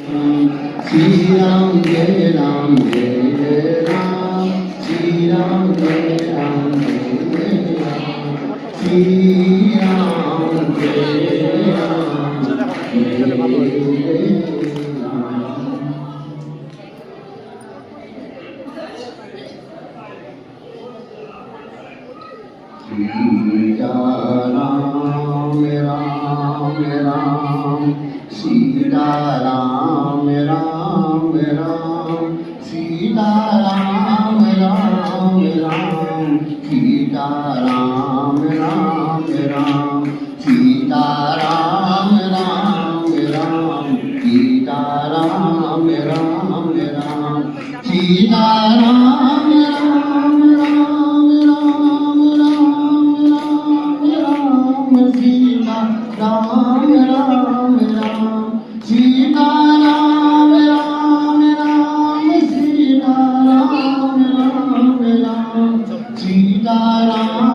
Shri Ram Jai Ram Jai Jai Ram Shri Ram Jai Ram Jai Jai Ram Shri Ram Jai Ram Jai Jai Ram Sita Ram Ram Ram Sita Ram Ram Ram Sita Ram Ram Ram Sita Ram Ram Ram Sita Ram Ram Ram Sita Ram Ram Ram Sita Ram Ram Ram Ram Ram Sita Ram Ram Ram Sita Ram Ram Ram Sita Ram